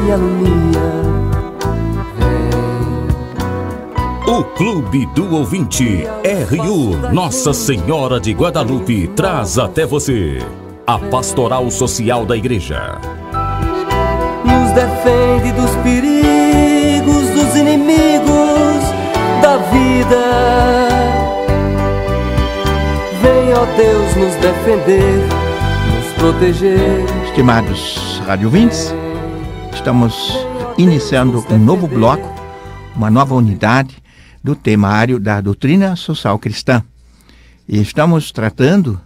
minha Luninha, O Clube do Ouvinte RU Nossa Senhora de Guadalupe traz até você a Pastoral Social da Igreja. nos defende dos perigos, dos inimigos da vida. Vem, ó Deus, nos defender, nos proteger. Estimados radiovintes, estamos iniciando um novo bloco, uma nova unidade do temário da doutrina social cristã. E estamos tratando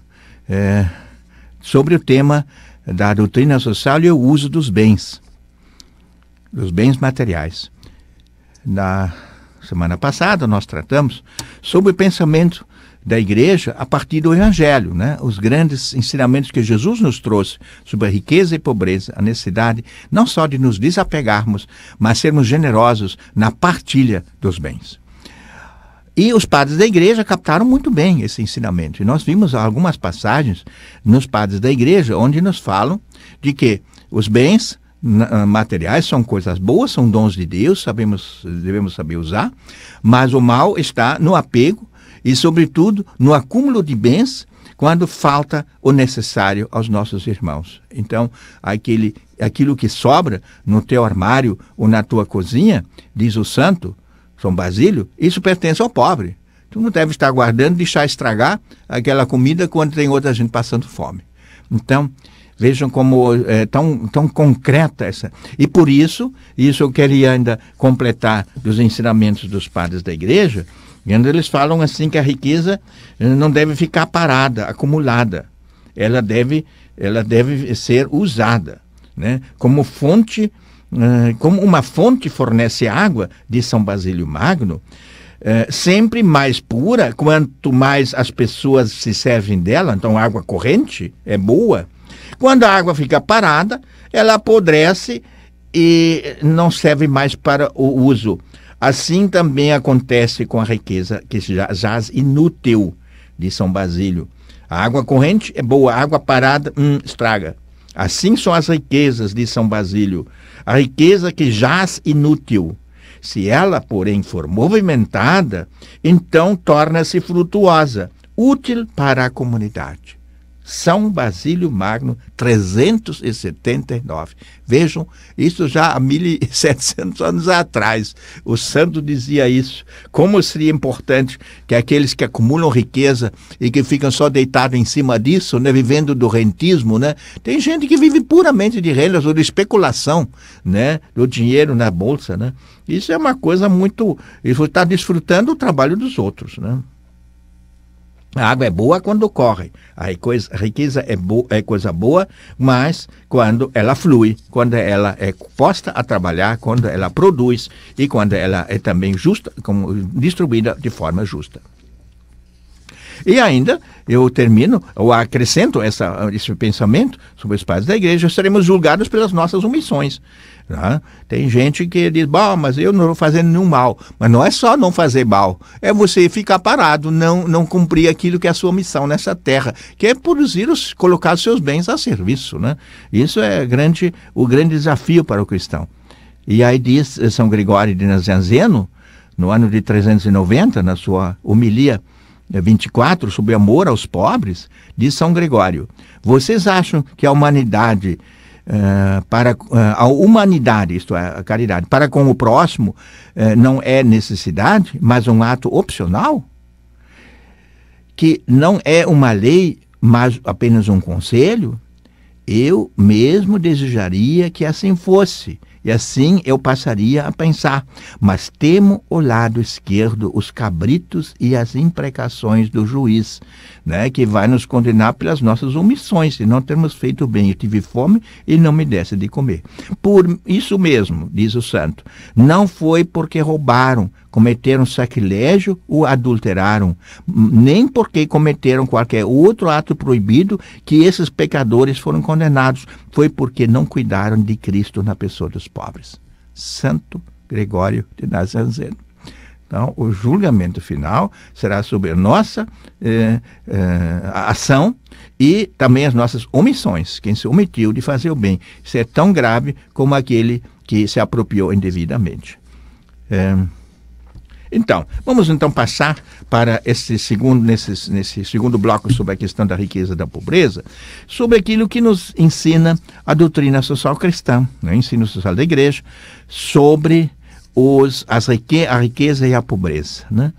sobre o tema da doutrina social e o uso dos bens materiais. Na semana passada nós tratamos sobre o pensamento da igreja a partir do Evangelho, né? Os grandes ensinamentos que Jesus nos trouxe sobre a riqueza e pobreza, a necessidade não só de nos desapegarmos, mas sermos generosos na partilha dos bens. E os padres da igreja captaram muito bem esse ensinamento. E nós vimos algumas passagens nos padres da igreja onde nos falam de que os bens materiais são coisas boas, são dons de Deus, devemos saber usar, mas o mal está no apego e, sobretudo, no acúmulo de bens quando falta o necessário aos nossos irmãos. Então, aquilo que sobra no teu armário ou na tua cozinha, diz o santo São Basílio, isso pertence ao pobre. Tu não deve estar guardando, deixar estragar aquela comida quando tem outra gente passando fome. Então, vejam como é tão concreta essa. E por isso eu queria ainda completar dos ensinamentos dos padres da igreja, quando eles falam assim que a riqueza não deve ficar parada, acumulada. Ela deve ser usada, né? Como uma fonte fornece água, de São Basílio Magno, sempre mais pura, quanto mais as pessoas se servem dela. Então a água corrente é boa. Quando a água fica parada, ela apodrece e não serve mais para o uso. Assim também acontece com a riqueza que jaz inútil, de São Basílio. A água corrente é boa, a água parada estraga. Assim são as riquezas, de São Basílio. A riqueza que jaz inútil, se ela, porém, for movimentada, então torna-se frutuosa, útil para a comunidade. São Basílio Magno, 379. Vejam, isso já há 1.700 anos atrás. O santo dizia isso. Como seria importante que aqueles que acumulam riqueza e que ficam só deitados em cima disso, né, vivendo do rentismo, né? Tem gente que vive puramente de rendas ou de especulação, né, do dinheiro na bolsa, né? Isso é uma coisa muito... Isso está desfrutando do trabalho dos outros, né? A água é boa quando corre, a riqueza é coisa boa, mas quando ela flui, quando ela é posta a trabalhar, quando ela produz e quando ela é também justa, distribuída de forma justa. E ainda, eu acrescento esse pensamento sobre os padres da igreja, seremos julgados pelas nossas omissões. Né? Tem gente que diz, mas eu não estou fazendo nenhum mal. Mas não é só não fazer mal, é você ficar parado, não cumprir aquilo que é a sua missão nessa terra, que é colocar os seus bens a serviço. Né? Isso é o grande desafio para o cristão. E aí diz São Gregório de Nazianzeno, no ano de 390, na sua homilia 24, sobre amor aos pobres, diz São Gregório: vocês acham que a humanidade, isto é, a caridade, para com o próximo, não é necessidade, mas um ato opcional? Que não é uma lei, mas apenas um conselho? Eu mesmo desejaria que assim fosse. E assim eu passaria a pensar, mas temo o lado esquerdo, os cabritos e as imprecações do juiz, né, que vai nos condenar pelas nossas omissões, se não termos feito bem. Eu tive fome e não me desse de comer. Por isso mesmo, diz o santo, não foi porque roubaram, cometeram sacrilégio ou adulteraram, nem porque cometeram qualquer outro ato proibido que esses pecadores foram condenados. Foi porque não cuidaram de Cristo na pessoa dos pobres. Santo Gregório de Nazianzeno. Então, o julgamento final será sobre a nossa ação e também as nossas omissões. Quem se omitiu de fazer o bem. Isso é tão grave como aquele que se apropriou indevidamente. Então, vamos passar para nesse segundo bloco sobre a questão da riqueza e da pobreza, sobre aquilo que nos ensina a doutrina social cristã, o ensino social da igreja, sobre a riqueza e a pobreza, né?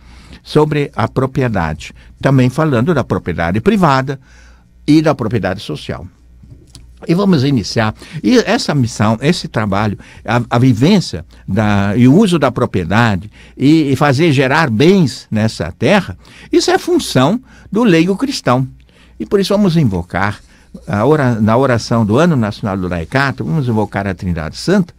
Sobre a propriedade, também falando da propriedade privada e da propriedade social. E vamos iniciar. E essa missão, esse trabalho, a vivência e o uso da propriedade e fazer gerar bens nessa terra, isso é função do leigo cristão. E por isso vamos invocar, na oração do Ano Nacional do Laicato, vamos invocar a Trindade Santa,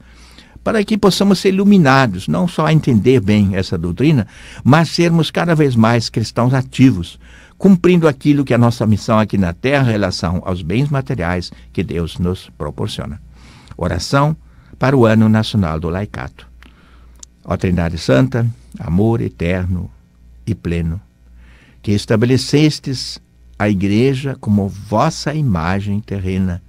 para que possamos ser iluminados, não só a entender bem essa doutrina, mas sermos cada vez mais cristãos ativos, cumprindo aquilo que é a nossa missão aqui na Terra em relação aos bens materiais que Deus nos proporciona. Oração para o Ano Nacional do Laicato. Ó Trindade Santa, amor eterno e pleno, que estabelecestes a Igreja como vossa imagem terrena,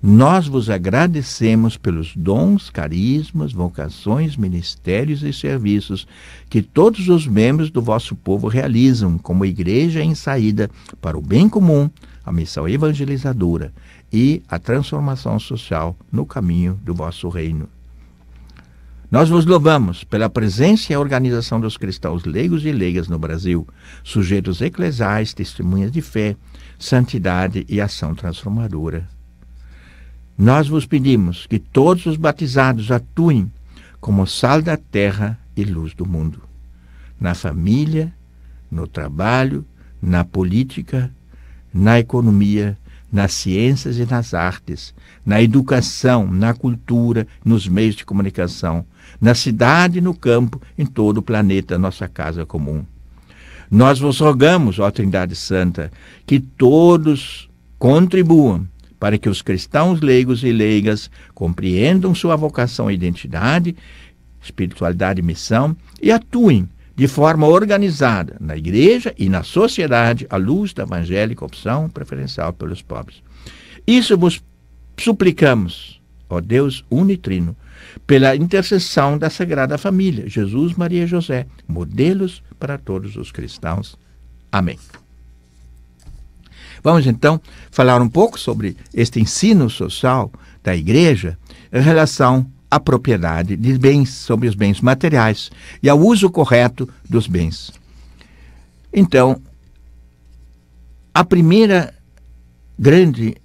nós vos agradecemos pelos dons, carismas, vocações, ministérios e serviços que todos os membros do vosso povo realizam como igreja em saída para o bem comum, a missão evangelizadora e a transformação social no caminho do vosso reino. Nós vos louvamos pela presença e a organização dos cristãos leigos e leigas no Brasil, sujeitos eclesiais, testemunhas de fé, santidade e ação transformadora. Nós vos pedimos que todos os batizados atuem como sal da terra e luz do mundo, na família, no trabalho, na política, na economia, nas ciências e nas artes, na educação, na cultura, nos meios de comunicação, na cidade e no campo, em todo o planeta, nossa casa comum. Nós vos rogamos, ó Trindade Santa, que todos contribuam para que os cristãos leigos e leigas compreendam sua vocação e identidade, espiritualidade e missão, e atuem de forma organizada na igreja e na sociedade à luz da evangélica opção preferencial pelos pobres. Isso vos suplicamos, ó Deus unitrino, pela intercessão da Sagrada Família, Jesus, Maria e José, modelos para todos os cristãos. Amém. Vamos então falar um pouco sobre este ensino social da igreja em relação à propriedade de bens, sobre os bens materiais e ao uso correto dos bens. Então, a primeira grande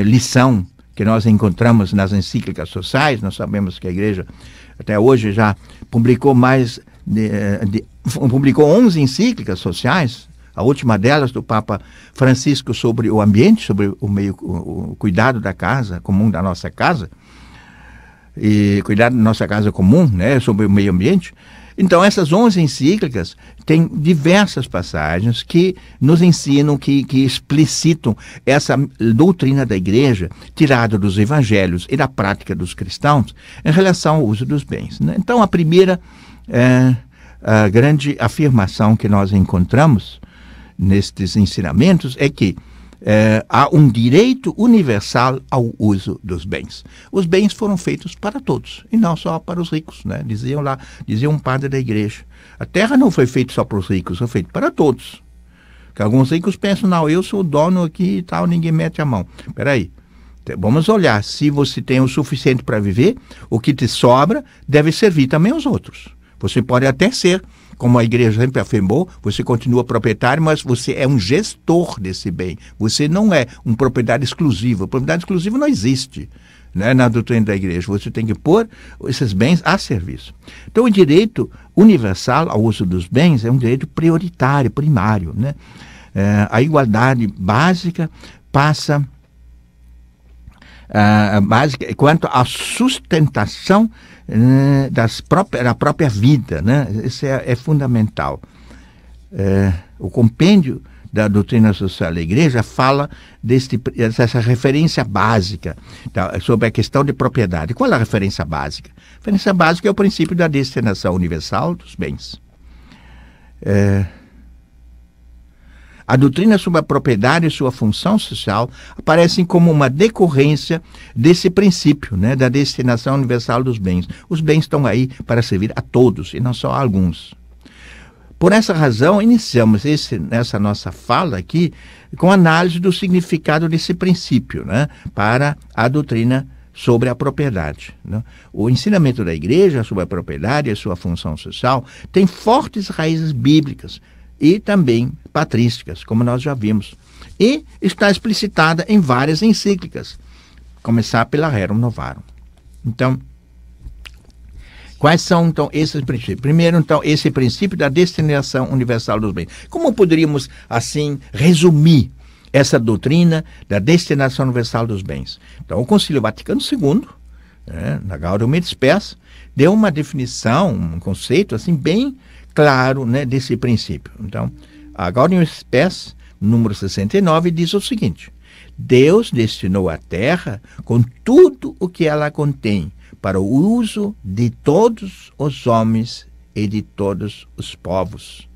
lição que nós encontramos nas encíclicas sociais, nós sabemos que a igreja até hoje já publicou publicou 11 encíclicas sociais. A última delas, do Papa Francisco, sobre o ambiente, sobre o cuidado da casa comum, da nossa casa, e cuidar da nossa casa comum, né, sobre o meio ambiente. Então, essas 11 encíclicas têm diversas passagens que nos ensinam, que explicitam essa doutrina da igreja, tirada dos evangelhos e da prática dos cristãos, em relação ao uso dos bens, né? Então, a primeira a grande afirmação que nós encontramos nestes ensinamentos é que há um direito universal ao uso dos bens. Os bens foram feitos para todos, e não só para os ricos, né? Dizia um padre da igreja. A terra não foi feita só para os ricos, foi feita para todos. Porque alguns ricos pensam, não, eu sou o dono aqui e tal, ninguém mete a mão. Espera aí, vamos olhar, se você tem o suficiente para viver, o que te sobra deve servir também aos outros. Você pode até ser, como a igreja sempre afirmou, você continua proprietário, mas você é um gestor desse bem. Você não é uma propriedade exclusiva. Propriedade exclusiva não existe, né, na doutrina da igreja. Você tem que pôr esses bens a serviço. Então, o direito universal ao uso dos bens é um direito prioritário, primário, né? A igualdade básica passa básica quanto à sustentação da própria vida, né? Isso é fundamental. O compêndio da doutrina social da igreja fala dessa referência básica sobre a questão de propriedade. Qual é a referência básica? A referência básica é o princípio da destinação universal dos bens. A doutrina sobre a propriedade e sua função social aparecem como uma decorrência desse princípio, né, da destinação universal dos bens. Os bens estão aí para servir a todos e não só a alguns. Por essa razão, iniciamos essa nossa fala aqui com análise do significado desse princípio, né, para a doutrina sobre a propriedade, né? O ensinamento da igreja sobre a propriedade e a sua função social tem fortes raízes bíblicas e também patrísticas, como nós já vimos, e está explicitada em várias encíclicas, começar pela Rerum Novarum. Então, quais são, então, esses princípios? Primeiro, então, esse princípio da destinação universal dos bens. Como poderíamos, assim, resumir essa doutrina da destinação universal dos bens? Então, o Concílio Vaticano II, na Gaudium et Spes, deu uma definição, um conceito, assim, bem claro, né, desse princípio. Então, a Gaudium et Spes, número 69, diz o seguinte: Deus destinou a terra com tudo o que ela contém para o uso de todos os homens e de todos os povos,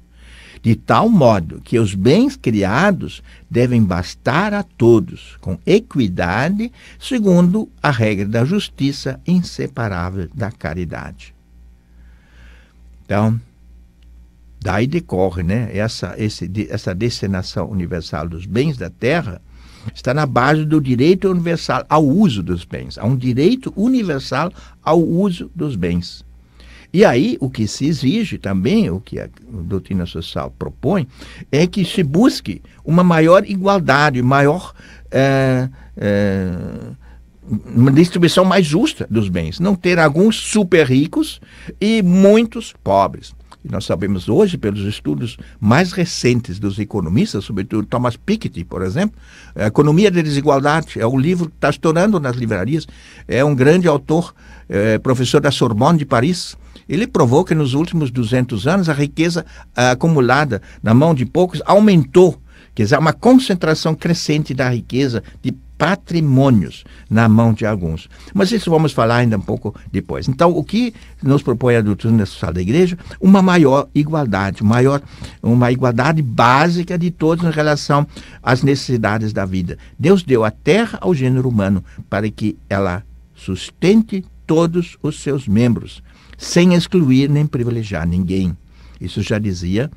de tal modo que os bens criados devem bastar a todos, com equidade, segundo a regra da justiça inseparável da caridade. Então, daí decorre, né, essa destinação universal dos bens da terra, está na base do direito universal ao uso dos bens. Há um direito universal ao uso dos bens. E aí, o que se exige também, o que a doutrina social propõe, é que se busque uma maior igualdade, uma distribuição mais justa dos bens. Não ter alguns super ricos e muitos pobres. E nós sabemos hoje, pelos estudos mais recentes dos economistas, sobretudo Thomas Piketty, por exemplo, a Economia da Desigualdade, é um livro que está estourando nas livrarias, é um grande autor, professor da Sorbonne de Paris. Ele provou que nos últimos 200 anos a riqueza acumulada na mão de poucos aumentou, quer dizer, uma concentração crescente da riqueza de patrimônios na mão de alguns. Mas isso vamos falar ainda um pouco depois. Então, o que nos propõe a doutrina social da igreja? Uma maior igualdade, uma igualdade básica de todos em relação às necessidades da vida. Deus deu a terra ao gênero humano para que ela sustente todos os seus membros, sem excluir nem privilegiar ninguém. Isso já dizia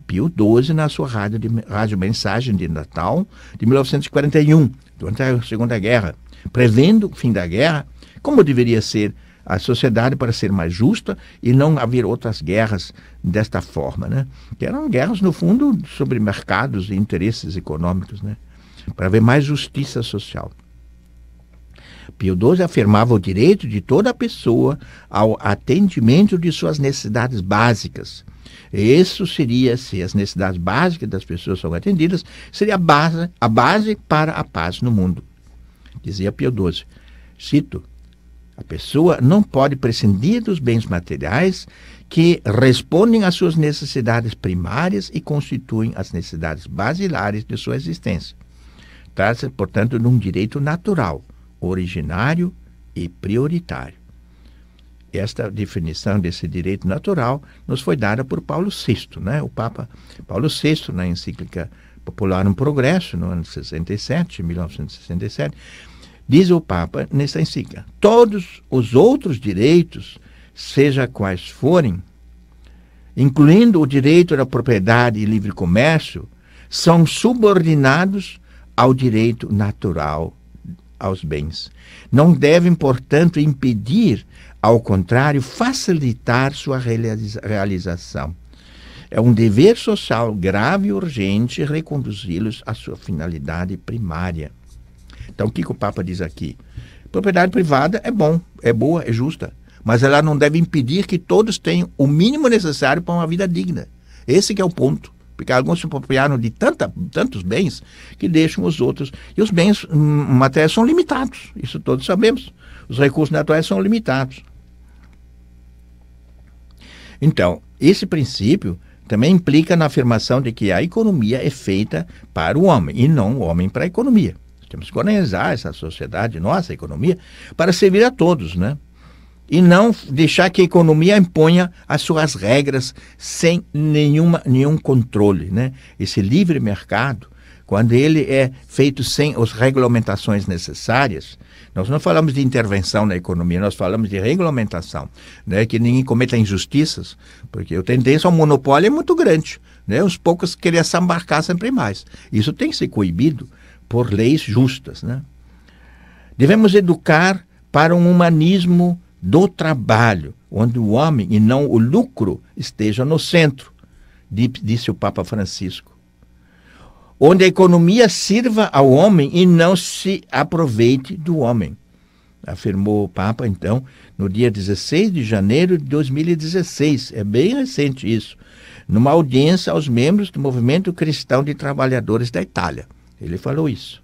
Pio XII na sua rádio mensagem de Natal de 1941, durante a Segunda Guerra, prevendo o fim da guerra, como deveria ser a sociedade para ser mais justa e não haver outras guerras desta forma, né? Que eram guerras, no fundo, sobre mercados e interesses econômicos, né? Para haver mais justiça social. Pio XII afirmava o direito de toda pessoa ao atendimento de suas necessidades básicas. Isso seria, se as necessidades básicas das pessoas são atendidas, seria a base para a paz no mundo. Dizia Pio XII, cito, a pessoa não pode prescindir dos bens materiais que respondem às suas necessidades primárias e constituem as necessidades basilares de sua existência. Trata-se, portanto, de um direito natural, originário e prioritário. Esta definição desse direito natural nos foi dada por Paulo VI, né? O Papa Paulo VI, na encíclica Popularum Progresso, no ano 1967, diz o Papa nessa encíclica: todos os outros direitos, seja quais forem, incluindo o direito da propriedade e livre comércio, são subordinados ao direito natural aos bens. Não devem, portanto, impedir, ao contrário, facilitar sua realização. É um dever social grave e urgente reconduzi-los à sua finalidade primária. Então, o que o Papa diz aqui? Propriedade privada é bom, é boa, é justa, mas ela não deve impedir que todos tenham o mínimo necessário para uma vida digna. Esse que é o ponto. Porque alguns se apropriaram de tantos bens que deixam os outros. E os bens materiais são limitados, isso todos sabemos. Os recursos naturais são limitados. Então, esse princípio também implica na afirmação de que a economia é feita para o homem e não o homem para a economia. Temos que organizar essa sociedade, nossa economia, para servir a todos, né? e não deixar que a economia imponha as suas regras sem nenhum controle, né? Esse livre mercado, quando ele é feito sem as regulamentações necessárias, nós não falamos de intervenção na economia, nós falamos de regulamentação, né? Que ninguém cometa injustiças, porque a tendência ao monopólio é muito grande, né? Os poucos querem sambarcar sempre mais. Isso tem que ser coibido por leis justas, né? Devemos educar para um humanismo do trabalho, onde o homem e não o lucro esteja no centro, disse o Papa Francisco. Onde a economia sirva ao homem e não se aproveite do homem, afirmou o Papa, então, no dia 16 de janeiro de 2016. É bem recente isso, numa audiência aos membros do Movimento Cristão de Trabalhadores da Itália. Ele falou isso.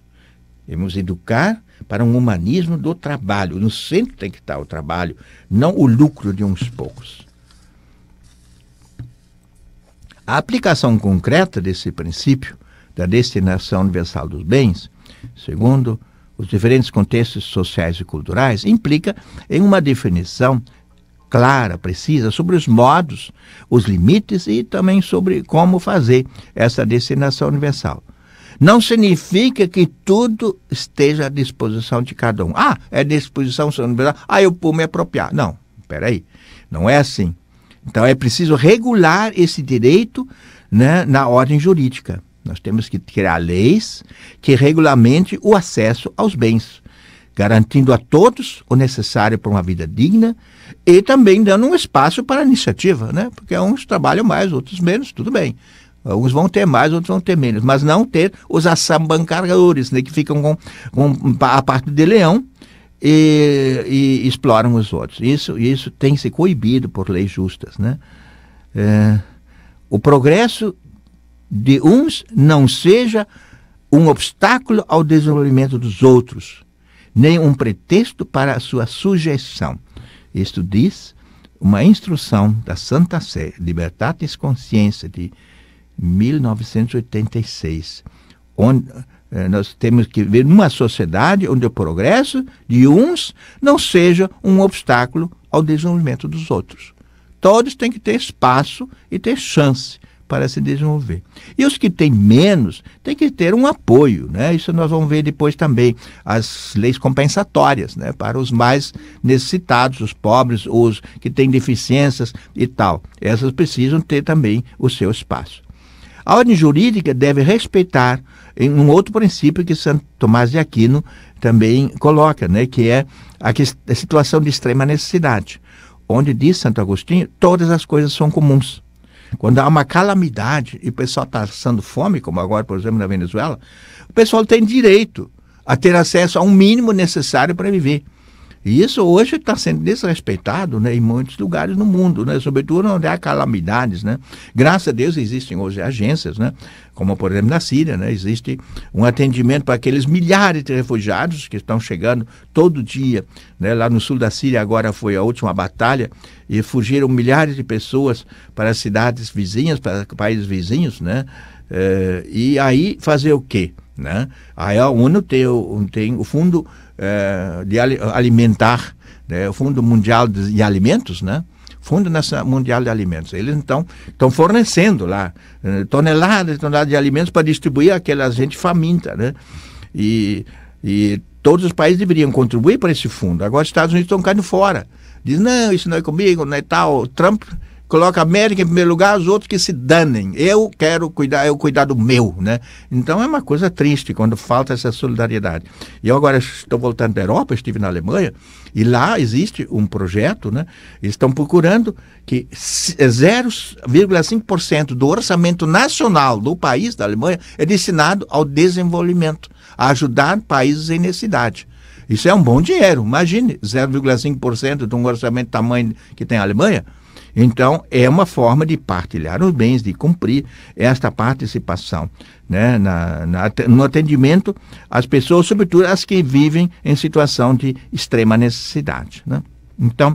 Devemos educar para um humanismo do trabalho. No centro tem que estar o trabalho, não o lucro de uns poucos. A aplicação concreta desse princípio da destinação universal dos bens, segundo os diferentes contextos sociais e culturais, implica em uma definição clara, precisa, sobre os modos, os limites e também sobre como fazer essa destinação universal. Não significa que tudo esteja à disposição de cada um. É disposição universal, eu vou me apropriar. Não, espera aí, não é assim. Então é preciso regular esse direito, né, na ordem jurídica. Nós temos que criar leis que regulamente o acesso aos bens, garantindo a todos o necessário para uma vida digna e também dando um espaço para a iniciativa, né? Porque uns trabalham mais, outros menos, tudo bem. Alguns vão ter mais, outros vão ter menos, mas não ter os assambarcadores, né, que ficam com a parte de leão e exploram os outros. Isso tem que ser coibido por leis justas, né? O progresso de uns não seja um obstáculo ao desenvolvimento dos outros, nem um pretexto para a sua sujeição. Isto diz uma instrução da Santa Sé, Libertatis Consciência, de 1986, onde nós temos que ver uma sociedade onde o progresso de uns não seja um obstáculo ao desenvolvimento dos outros. Todos têm que ter espaço e ter chance para se desenvolver. E os que têm menos têm que ter um apoio, né? Isso nós vamos ver depois também, as leis compensatórias, né? Para os mais necessitados, os pobres, os que têm deficiências e tal. Essas precisam ter também o seu espaço. A ordem jurídica deve respeitar um outro princípio que Santo Tomás de Aquino também coloca, né? Que é a situação de extrema necessidade, onde diz Santo Agostinho, todas as coisas são comuns. Quando há uma calamidade e o pessoal está passando fome, como agora, por exemplo, na Venezuela, o pessoal tem direito a ter acesso a um mínimo necessário para viver. E isso hoje está sendo desrespeitado, né, em muitos lugares no mundo, né, sobretudo onde há calamidades, né. Graças a Deus existem hoje agências, né, como por exemplo na Síria, né, existe um atendimento para aqueles milhares de refugiados que estão chegando todo dia, né. Lá no sul da Síria agora foi a última batalha e fugiram milhares de pessoas para as cidades vizinhas, para países vizinhos, né. E aí fazer o quê? Né? Aí a ONU tem o Fundo de Alimentar, né? O Fundo Mundial de Alimentos, né? Fundo Mundial de Alimentos. Eles então estão fornecendo lá toneladas de alimentos para distribuir àquela gente faminta, né? E todos os países deveriam contribuir para esse fundo. Agora os Estados Unidos estão caindo fora. Diz, não, isso não é comigo, não é tal. Trump coloca a América em primeiro lugar, os outros que se danem. Eu quero cuidar do meu, né? Então é uma coisa triste quando falta essa solidariedade. E eu agora estou voltando da Europa, estive na Alemanha, e lá existe um projeto, né? Eles estão procurando que 0,5% do orçamento nacional do país, da Alemanha, é destinado ao desenvolvimento, a ajudar países em necessidade. Isso é um bom dinheiro, imagine, 0,5% de um orçamento do tamanho que tem a Alemanha. Então, é uma forma de partilhar os bens, de cumprir esta participação, né, no atendimento às pessoas, sobretudo as que vivem em situação de extrema necessidade, né? Então,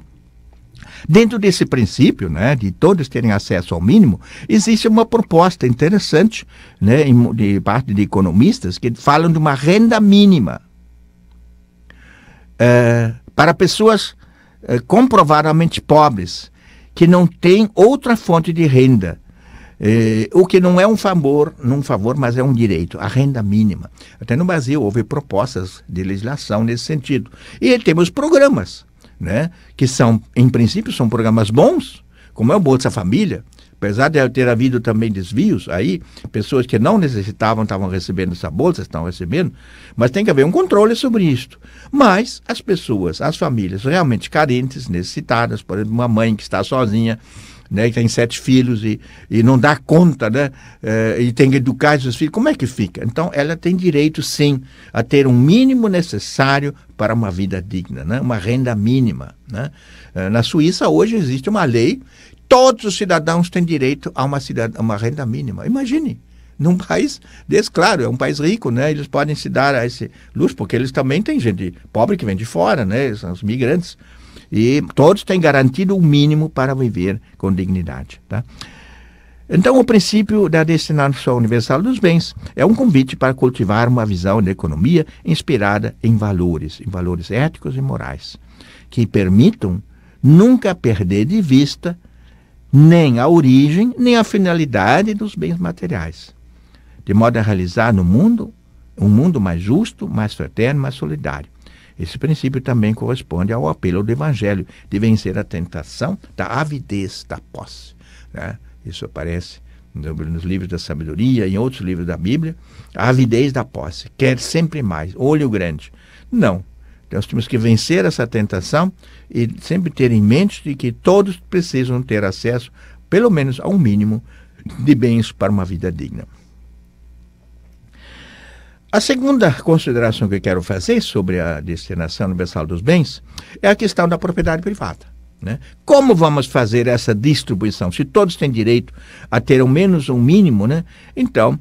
dentro desse princípio, né, de todos terem acesso ao mínimo, existe uma proposta interessante, né, de parte de economistas que falam de uma renda mínima para pessoas comprovadamente pobres, que não têm outra fonte de renda. O que não é um favor, mas é um direito, a renda mínima. Até no Brasil houve propostas de legislação nesse sentido. E temos programas, né, que são, em princípio, são programas bons, como é o Bolsa Família. Apesar de ter havido também desvios aí, pessoas que não necessitavam estavam recebendo essa bolsa, estão recebendo, mas tem que haver um controle sobre isso. Mas as pessoas, as famílias realmente carentes, necessitadas, por exemplo, uma mãe que está sozinha, né, que tem 7 filhos e não dá conta, né, e tem que educar seus filhos, como é que fica? Então, ela tem direito, sim, a ter um mínimo necessário para uma vida digna, né, uma renda mínima. Né? Na Suíça, hoje, existe uma lei. Todos os cidadãos têm direito a uma renda mínima. Imagine, num país desse, claro, é um país rico, né? Eles podem se dar a esse luxo, porque eles também têm gente pobre que vem de fora, né? São os migrantes. E todos têm garantido o mínimo para viver com dignidade. Tá? Então, o princípio da destinação universal dos bens é um convite para cultivar uma visão da economia inspirada em valores éticos e morais, que permitam nunca perder de vista nem a origem, nem a finalidade dos bens materiais, de modo a realizar no mundo um mundo mais justo, mais fraterno, mais solidário. Esse princípio também corresponde ao apelo do Evangelho de vencer a tentação da avidez da posse. Né? Isso aparece nos livros da sabedoria e em outros livros da Bíblia. A avidez da posse, quer sempre mais, olho grande. Não. Nós temos que vencer essa tentação e sempre ter em mente de que todos precisam ter acesso, pelo menos a um mínimo de bens para uma vida digna. A segunda consideração que eu quero fazer sobre a destinação universal dos bens é a questão da propriedade privada. Né? Como vamos fazer essa distribuição? Se todos têm direito a ter ao menos um mínimo, né? Então,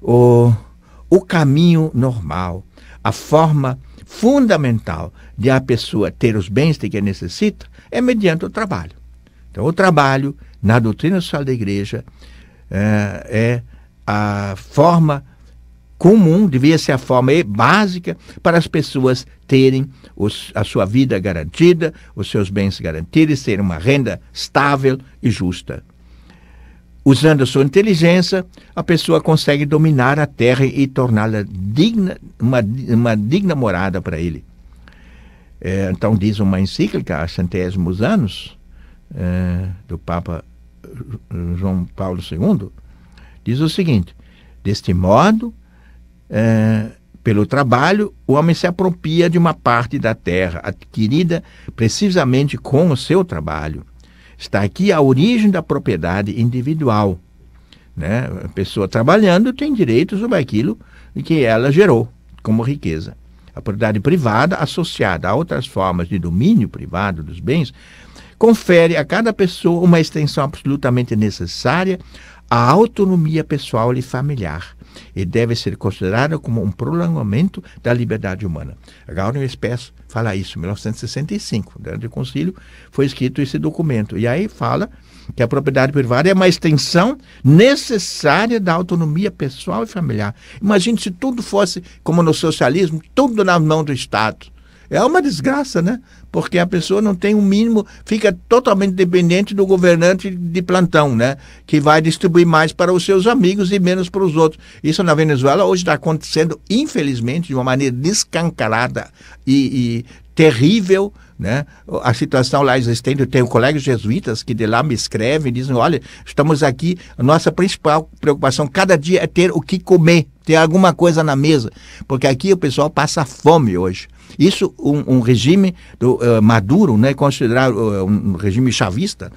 o caminho normal, a forma fundamental de a pessoa ter os bens de que necessita é mediante o trabalho. Então, o trabalho, na doutrina social da Igreja, é a forma comum, devia ser a forma básica para as pessoas terem a sua vida garantida, os seus bens garantidos, terem uma renda estável e justa. Usando a sua inteligência, a pessoa consegue dominar a terra e torná-la digna, uma digna morada para ele. Então, diz uma encíclica, há centésimos anos, do Papa João Paulo II, diz o seguinte: deste modo, pelo trabalho, o homem se apropria de uma parte da terra, adquirida precisamente com o seu trabalho. Está aqui a origem da propriedade individual. Né? A pessoa trabalhando tem direito sobre aquilo que ela gerou como riqueza. A propriedade privada, associada a outras formas de domínio privado dos bens, confere a cada pessoa uma extensão absolutamente necessária à autonomia pessoal e familiar, e deve ser considerada como um prolongamento da liberdade humana. Gaudium et Spes fala isso, em 1965, durante o concílio foi escrito esse documento, e aí fala que a propriedade privada é uma extensão necessária da autonomia pessoal e familiar. Imagine se tudo fosse como no socialismo, tudo na mão do Estado. É uma desgraça, né? Porque a pessoa não tem um mínimo, fica totalmente dependente do governante de plantão, né? Que vai distribuir mais para os seus amigos e menos para os outros. Isso na Venezuela hoje está acontecendo, infelizmente, de uma maneira descancarada e terrível, né? A situação lá existente, eu tenho colegas jesuítas que de lá me escrevem e dizem: olha, estamos aqui, a nossa principal preocupação cada dia é ter o que comer, ter alguma coisa na mesa, porque aqui o pessoal passa fome hoje. Isso, um regime do Maduro, né, considerado um regime chavista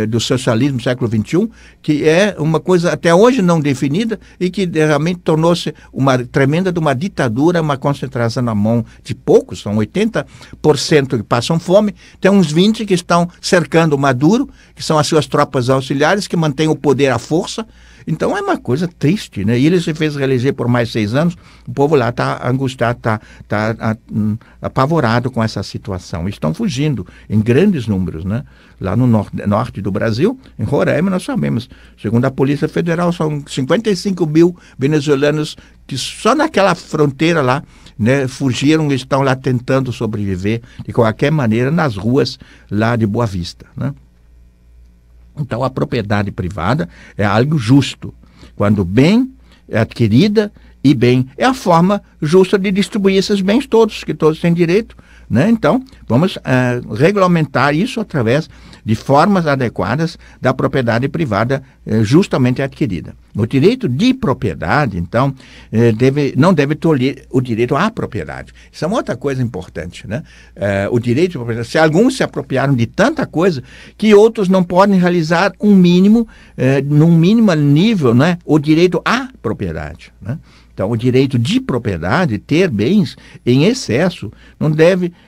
do socialismo do século XXI, que é uma coisa até hoje não definida e que realmente tornou-se uma tremenda de uma ditadura, uma concentração na mão de poucos, são 80% que passam fome, tem uns 20% que estão cercando o Maduro, que são as suas tropas auxiliares, que mantêm o poder à força. Então é uma coisa triste, né? E ele se fez reeleger por mais 6 anos, o povo lá está angustiado, está apavorado com essa situação. Estão fugindo em grandes números, né? Lá no norte do Brasil, em Roraima, nós sabemos, segundo a Polícia Federal, são 55 mil venezuelanos que só naquela fronteira lá, né, fugiram e estão lá tentando sobreviver de qualquer maneira nas ruas lá de Boa Vista, né? Então, a propriedade privada é algo justo. Quando bem é adquirida e bem é a forma justa de distribuir esses bens todos, que todos têm direito, né? Então, vamos regulamentar isso através de formas adequadas da propriedade privada justamente adquirida. O direito de propriedade, então, não deve tolher o direito à propriedade. Isso é uma outra coisa importante, né? O direito de propriedade. Se alguns se apropriaram de tanta coisa que outros não podem realizar num mínimo nível, né, o direito à propriedade, né? Então, o direito de propriedade, ter bens em excesso,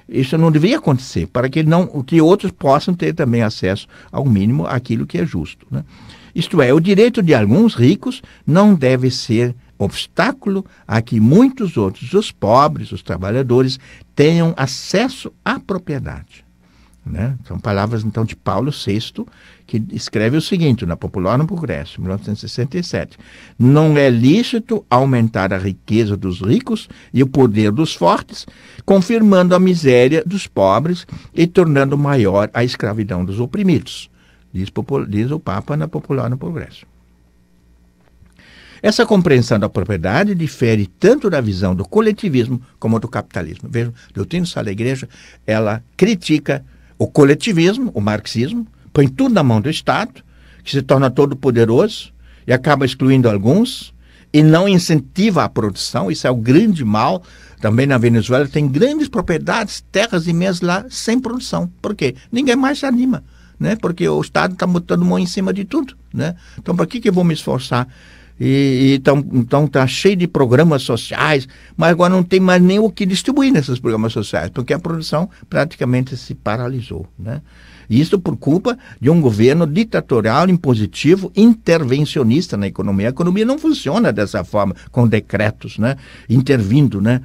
isso não deveria acontecer, para que outros possam ter também acesso ao mínimo àquilo que é justo, né? Isto é, o direito de alguns ricos não deve ser obstáculo a que muitos outros, os pobres, os trabalhadores, tenham acesso à propriedade, né? São palavras, então, de Paulo VI, que escreve o seguinte, na Popular no Progresso, 1967. Não é lícito aumentar a riqueza dos ricos e o poder dos fortes, confirmando a miséria dos pobres e tornando maior a escravidão dos oprimidos, diz o Papa na Popular no Progresso. Essa compreensão da propriedade difere tanto da visão do coletivismo como do capitalismo. Vejam, a doutrina social da Igreja, ela critica o coletivismo, o marxismo, põe tudo na mão do Estado, que se torna todo poderoso e acaba excluindo alguns e não incentiva a produção. Isso é o grande mal. Também na Venezuela tem grandes propriedades, terras imensas lá, sem produção. Por quê? Ninguém mais se anima, né? Porque o Estado está botando mão em cima de tudo, né? Então, para que eu vou me esforçar? Então está cheio de programas sociais, mas agora não tem mais nem o que distribuir nesses programas sociais, porque a produção praticamente se paralisou, né? Isso por culpa de um governo ditatorial, impositivo, intervencionista na economia. A economia não funciona dessa forma, com decretos, né, intervindo, né,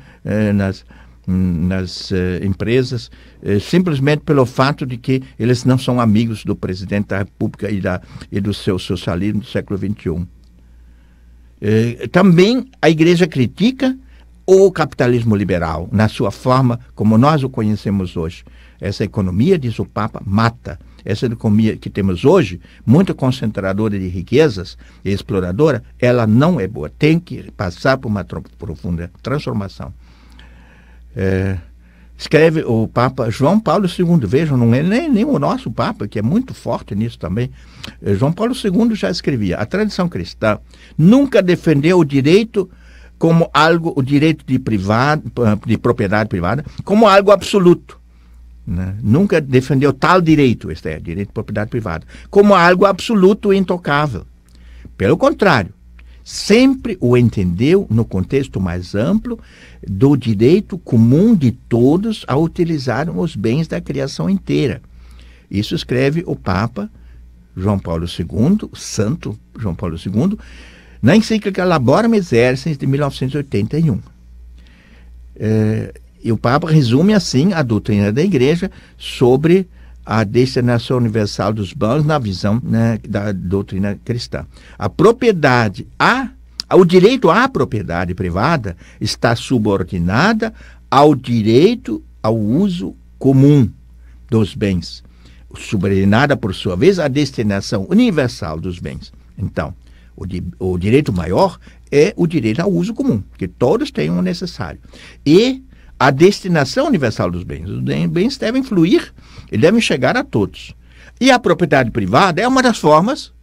nas empresas, simplesmente pelo fato de que eles não são amigos do presidente da República e do seu socialismo do século XXI. Também a Igreja critica o capitalismo liberal, na sua forma como nós o conhecemos hoje. Essa economia, diz o Papa, mata. Essa economia que temos hoje, muito concentradora de riquezas e exploradora, ela não é boa. Tem que passar por uma profunda transformação. Escreve o Papa João Paulo II, vejam, não é nem o nosso Papa, que é muito forte nisso também. João Paulo II já escrevia: a tradição cristã nunca defendeu o direito como algo, o direito de propriedade privada, como algo absoluto, né? Nunca defendeu tal direito, direito de propriedade privada, como algo absoluto e intocável. Pelo contrário, sempre o entendeu no contexto mais amplo do direito comum de todos a utilizar os bens da criação inteira. Isso escreve o Papa João Paulo II, Santo João Paulo II, na encíclica Laborem Exercens de 1981. E o Papa resume assim a doutrina da Igreja sobre a destinação universal dos bens na visão, né, da doutrina cristã. O direito à propriedade privada está subordinada ao direito ao uso comum dos bens, subordinada, por sua vez, à destinação universal dos bens. Então, o direito maior é o direito ao uso comum, que todos tenham o necessário. E a destinação universal dos bens. Os bens devem fluir e devem chegar a todos. E a propriedade privada é uma das formas,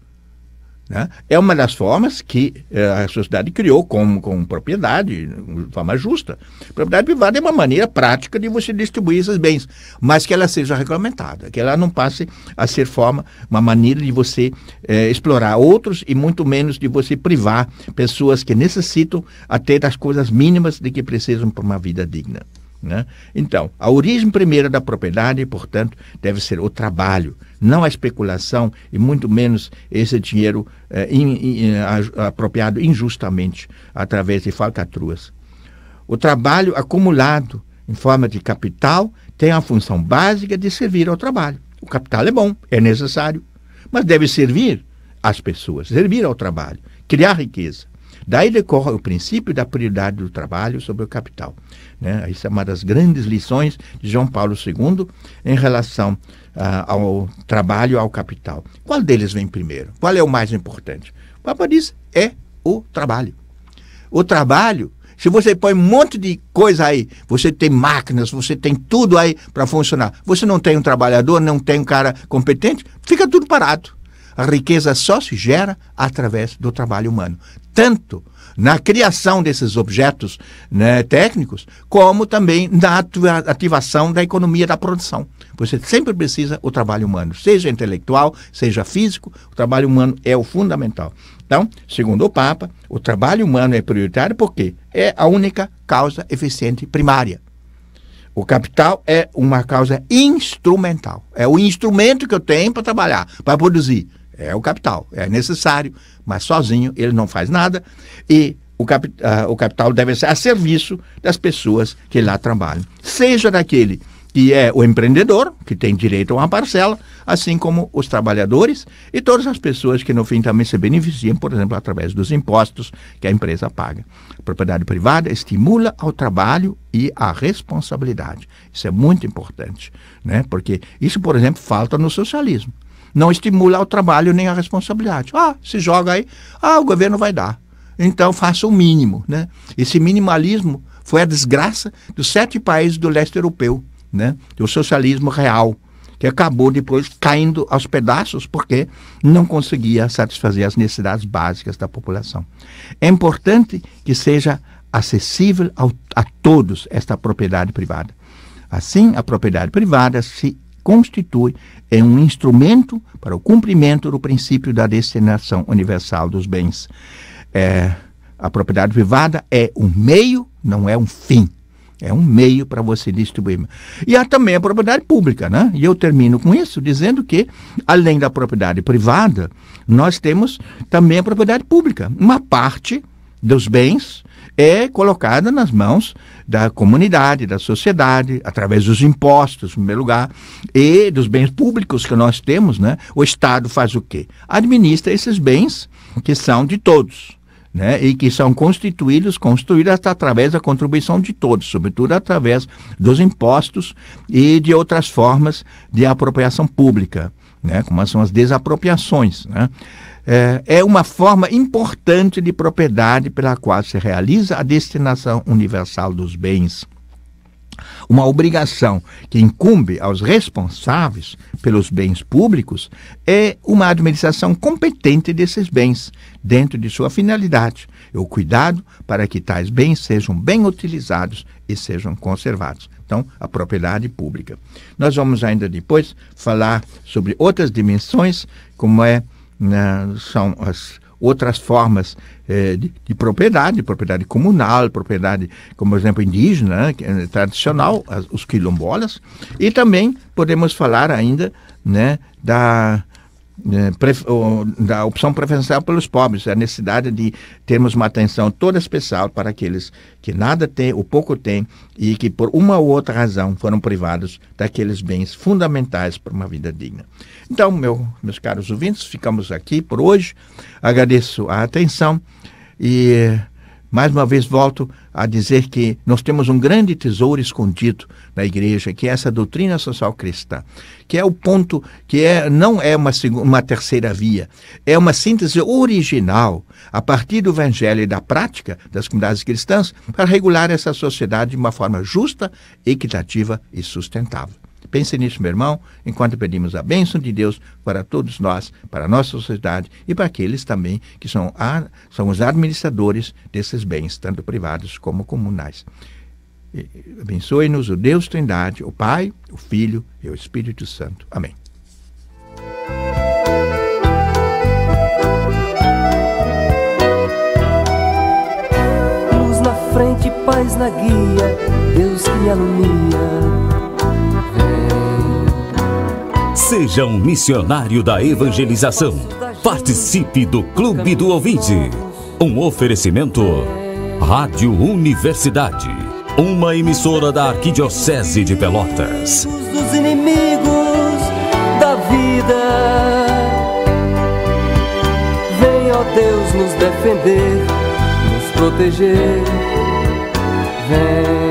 né? É uma das formas que a sociedade criou com propriedade, de forma justa. Propriedade privada é uma maneira prática de você distribuir esses bens, mas que ela seja regulamentada, que ela não passe a ser uma maneira de você explorar outros e muito menos de você privar pessoas que necessitam até das coisas mínimas de que precisam para uma vida digna, né? Então, a origem primeira da propriedade, portanto, deve ser o trabalho, não a especulação e muito menos esse dinheiro apropriado injustamente através de falcatruas. O trabalho acumulado em forma de capital tem a função básica de servir ao trabalho. O capital é bom, é necessário, mas deve servir às pessoas, servir ao trabalho, criar riqueza. Daí decorre o princípio da prioridade do trabalho sobre o capital, né? Isso é uma das grandes lições de João Paulo II em relação ao trabalho, ao capital. Qual deles vem primeiro? Qual é o mais importante? O Papa diz, é o trabalho. O trabalho, se você põe um monte de coisa aí, você tem máquinas, você tem tudo aí para funcionar, você não tem um trabalhador, não tem um cara competente, fica tudo parado. A riqueza só se gera através do trabalho humano, tanto na criação desses objetos, né, técnicos, como também na ativação da economia da produção. Você sempre precisa do trabalho humano, seja intelectual, seja físico, o trabalho humano é o fundamental. Então, segundo o Papa, o trabalho humano é prioritário porque é a única causa eficiente primária. O capital é uma causa instrumental, é o instrumento que eu tenho para trabalhar, para produzir. É o capital, é necessário, mas sozinho ele não faz nada e o capital deve ser a serviço das pessoas que lá trabalham. Seja daquele que é o empreendedor, que tem direito a uma parcela, assim como os trabalhadores e todas as pessoas que no fim também se beneficiam, por exemplo, através dos impostos que a empresa paga. A propriedade privada estimula ao trabalho e à responsabilidade. Isso é muito importante, né? Porque isso, por exemplo, falta no socialismo. Não estimula o trabalho nem a responsabilidade. Se joga aí, o governo vai dar. Então faça o mínimo, né? Esse minimalismo foi a desgraça dos 7 países do leste europeu, né? Do socialismo real, que acabou depois caindo aos pedaços porque não conseguia satisfazer as necessidades básicas da população. É importante que seja acessível a todos esta propriedade privada. Assim, a propriedade privada se constitui um instrumento para o cumprimento do princípio da destinação universal dos bens. A propriedade privada é um meio, não é um fim. É um meio para você distribuir. E há também a propriedade pública, né? E eu termino com isso dizendo que, além da propriedade privada, nós temos também a propriedade pública. Uma parte dos bens é colocada nas mãos da comunidade, da sociedade, através dos impostos, em primeiro lugar, e dos bens públicos que nós temos, né? O Estado faz o quê? Administra esses bens que são de todos, né? E que são construídos através da contribuição de todos, sobretudo através dos impostos e de outras formas de apropriação pública, né? Como são as desapropriações, né? É uma forma importante de propriedade pela qual se realiza a destinação universal dos bens. Uma obrigação que incumbe aos responsáveis pelos bens públicos é uma administração competente desses bens, dentro de sua finalidade, e o cuidado para que tais bens sejam bem utilizados e sejam conservados. Então, a propriedade pública. Nós vamos ainda depois falar sobre outras dimensões, como são as outras formas de propriedade comunal, propriedade, como por exemplo, indígena, né, tradicional, os quilombolas, e também podemos falar ainda, né, da opção preferencial pelos pobres, a necessidade de termos uma atenção toda especial para aqueles que nada têm ou pouco têm e que por uma ou outra razão foram privados daqueles bens fundamentais para uma vida digna. Então, meus caros ouvintes, ficamos aqui por hoje. Agradeço a atenção e mais uma vez volto a dizer que nós temos um grande tesouro escondido na igreja, que é essa doutrina social cristã, que é o ponto, não é uma terceira via, é uma síntese original a partir do evangelho e da prática das comunidades cristãs para regular essa sociedade de uma forma justa, equitativa e sustentável. Pense nisso, meu irmão, enquanto pedimos a bênção de Deus para todos nós, para a nossa sociedade e para aqueles também que são os administradores desses bens, tanto privados como comunais. Abençoe-nos o Deus Trindade, o Pai, o Filho e o Espírito Santo. Amém. Luz na frente, paz na guia, Deus que me alumia. Seja um missionário da evangelização. Participe do Clube do Ouvinte. Um oferecimento Rádio Universidade, uma emissora da Arquidiocese de Pelotas. Dos inimigos da vida, vem, ó Deus, nos defender. proteger. Vem